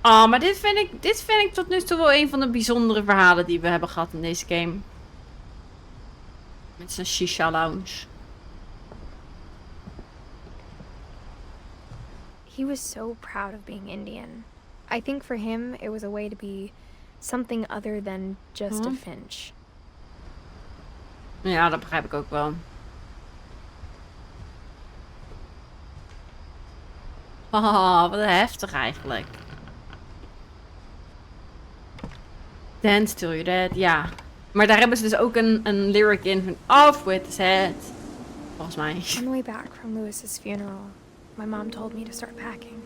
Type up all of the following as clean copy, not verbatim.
Oh, maar dit vind ik tot nu toe wel een van de bijzondere verhalen die we hebben gehad in deze game. Met zijn shisha lounge. He was so proud of being Indian. I think for him it was a way to be something other than just a Finch. Ja, dat begrijp ik ook wel. Oh, wat heftig eigenlijk. Dance till you're dead, ja. Maar daar hebben ze dus ook een lyric in van off with his head. Volgens mij. On the way back from Lewis's funeral, my mom told me to start packing.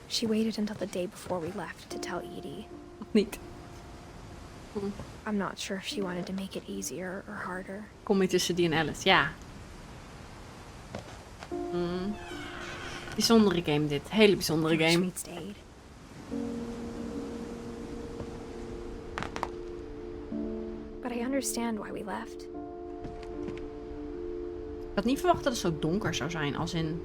She waited until the day before we left to tell Edie. Niet. I'm not sure if she wanted to make it easier or harder. Kom je tussen die en Alice, ja. Bijzondere game dit. Hele bijzondere game. We'd stayed. But I understand why we left. Ik had niet verwacht dat het zo donker zou zijn als in...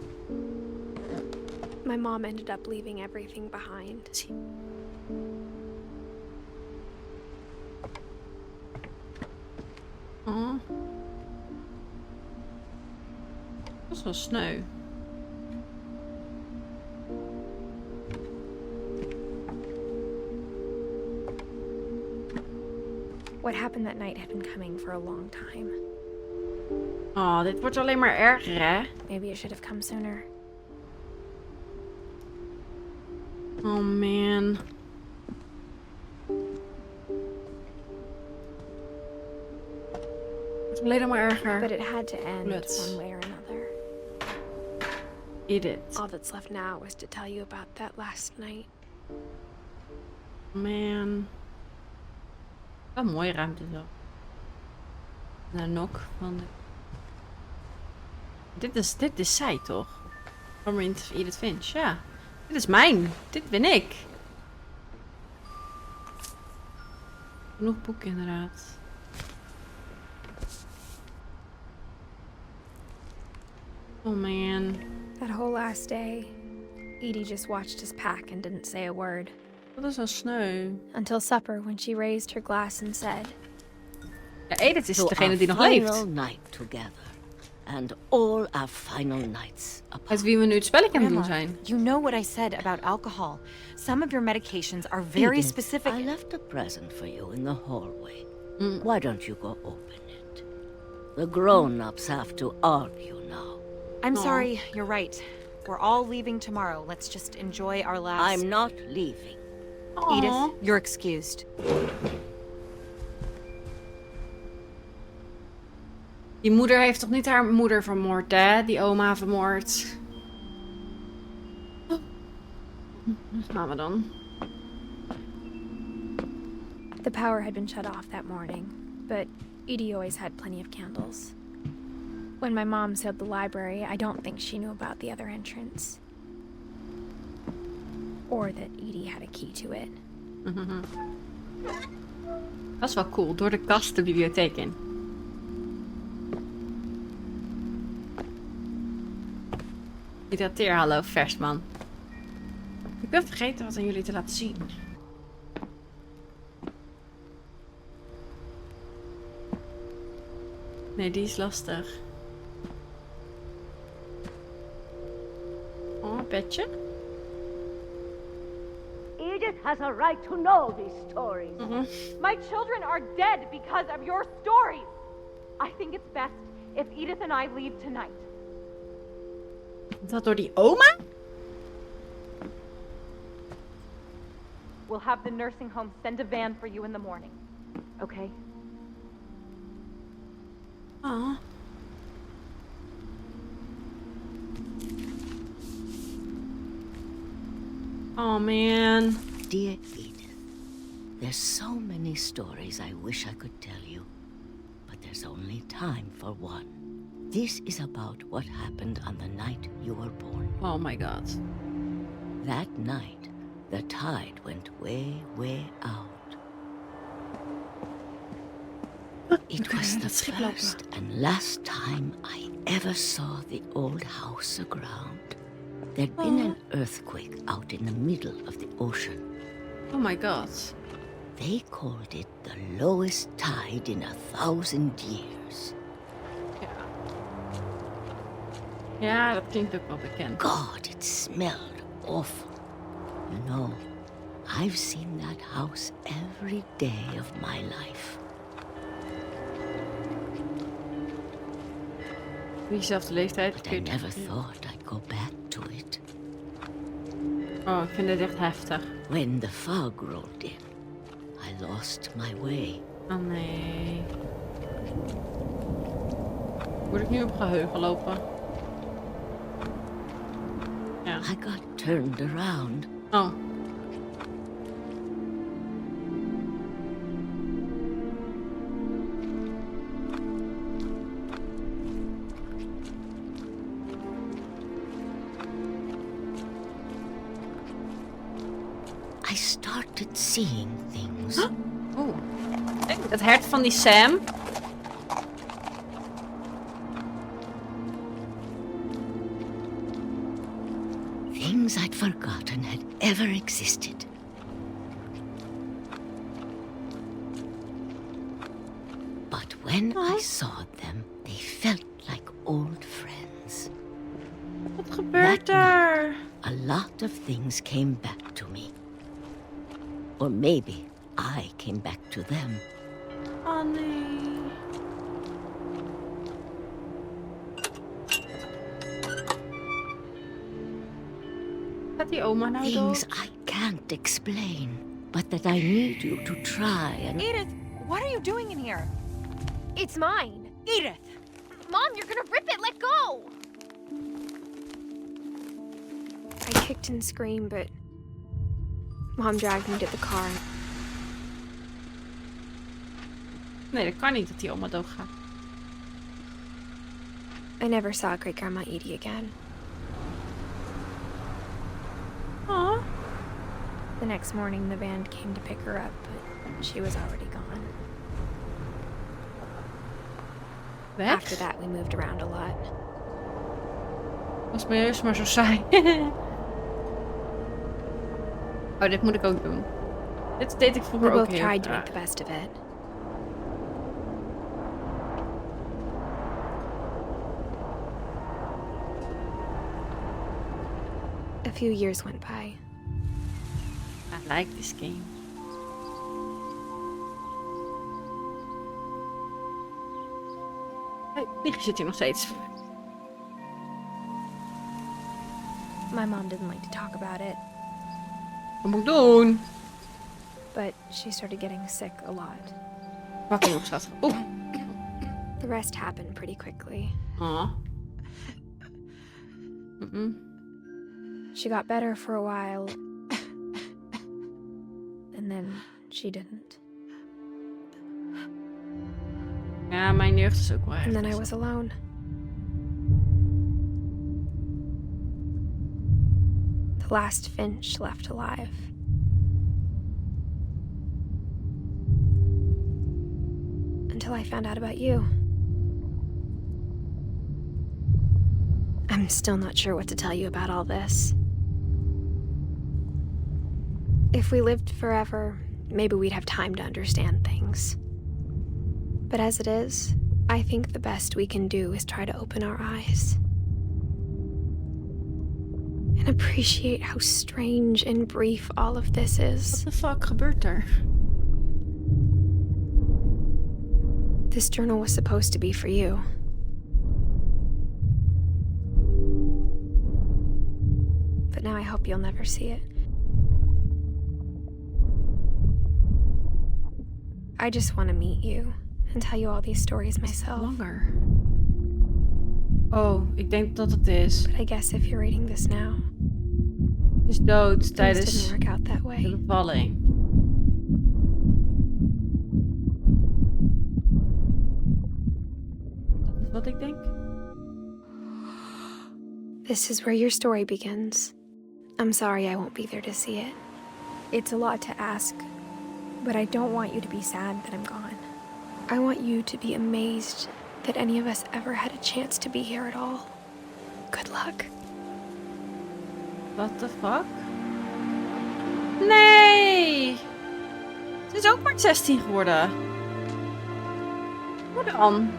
My mom ended up leaving everything behind. Oh. Dat is wel sneu. What happened that night had been coming for a long time. Oh, dit wordt alleen maar erger, hè? Maybe it should have come sooner. Oh, man. Het wordt alleen maar erger. But it had to end Let's... one way or another. Edith. All that's left now was to tell you about that last night. Man. Wel een mooie ruimte zo. De nok van de... Dit is zij toch? Remains of Edith Finch, ja. Dit is mijn. Dit ben ik. Genoeg boeken inderdaad. Oh man. That whole last day, Edie just watched us pack and didn't say a word. Dat is wel sneu. Until supper, when she raised her glass and said... Ja, Edith is degene die nog leeft. Final night together. And all our final nights apart. Uit wie we nu het spelletje aan het doen Grandma, zijn. you know what I said about alcohol. Some of your medications are very Edith, specific. I left a present for you in the hallway. Why don't you go open it? The grown-ups have to argue now. I'm sorry, you're right. We're all leaving tomorrow. Let's just enjoy our last... I'm not leaving. Edith, you're excused. Die moeder heeft toch niet haar moeder vermoord, hè? Die oma vermoord. Wat gaan we dan? The power had been shut off that morning, but Edie always had plenty of candles. When my mom sealed the library, I don't think she knew about the other entrance. Or that Edie had a key to it. Dat is wel cool. Door de kast de bibliotheek in. Hydrateer, hallo, versman. Ik ben vergeten wat aan jullie te laten zien. Nee, die is lastig. Oh, petje. Edith has a right to know these stories. My children are dead because of your stories. I think it's best if Edith and I leave tonight. Is dat door die oma? We'll have the nursing home send a van for you in the morning. Okay? Oh. Oh man. Dear Edith, there's so many stories I wish I could tell you, but there's only time for one. This is about what happened on the night you were born. Oh my god. That night, the tide went way, way out. It was the first and last time I ever saw the old house aground. There'd been an earthquake out in the middle of the ocean. Oh my god. They called it the lowest tide in 1,000 years. Ja. Ja, dat klinkt ook wel bekend. God, it smelled awful. You know, I've seen that house every day of my life. Diezelfde leeftijd. But I never thought I'd go back to it. Oh, ik vind dit echt heftig. When the fog rolled in, I lost my way. Oh nee. Moet ik nu op geheugen lopen? Ja. I got turned around. Oh. I started seeing things. Oeh. Het hert van die Sam. Things I'd forgotten had ever existed. But when I saw them, they felt like old friends. Wat gebeurt er? A lot of things came back to me. Or maybe I came back to them. Oh nee. Gaat die oma nou Things dood? I can't explain, but that I need you to try and... Edith, what are you doing in here? It's mine. Edith! Mom, you're gonna rip it! Let go! I kicked and screamed, but Mom dragged me to the car. Nee, dat kan niet dat die oma doodgaat. I never saw Great Grandma Edie again. Aw. The next morning, the band came to pick her up, but she was already gone. Weg? After that, we moved around a lot. Was me juist maar zo saai. Oh, dit moet ik ook doen. Dit deed ik We vroeger ook both heel tried to graag. make the best of it. A few years went by. I like this game. Hey, vliegje zit hier nog steeds. My mom didn't like to talk about it, Wat moet ik doen? but she started getting sick a lot. Wakker nog schat. Oeh. The rest happened pretty quickly. Aw. Mm-mm. She got better for a while, and then she didn't. Ja, mijn jeugd is ook wel And then I heftig. was alone. The last Finch left alive. Until I found out about you. I'm still not sure what to tell you about all this. If we lived forever, maybe we'd have time to understand things. But as it is, I think the best we can do is try to open our eyes. And appreciate how strange and brief all of this is. What the fuck gebeurt er? This journal was supposed to be for you. But now I hope you'll never see it. I just want to meet you and tell you all these stories myself. Langer. Oh, ik denk dat het is. But I guess if you're reading this now, Het is dood things tijdens didn't work out that de way. bevalling. Dat is wat ik denk. This is where your story begins. I'm sorry I won't be there to see it. It's a lot to ask, but I don't want you to be sad that I'm gone. I want you to be amazed that any of us ever had a chance to be here at all. Good luck. What the fuck? Nee! Ze is ook maar 16 geworden. Hoe dan?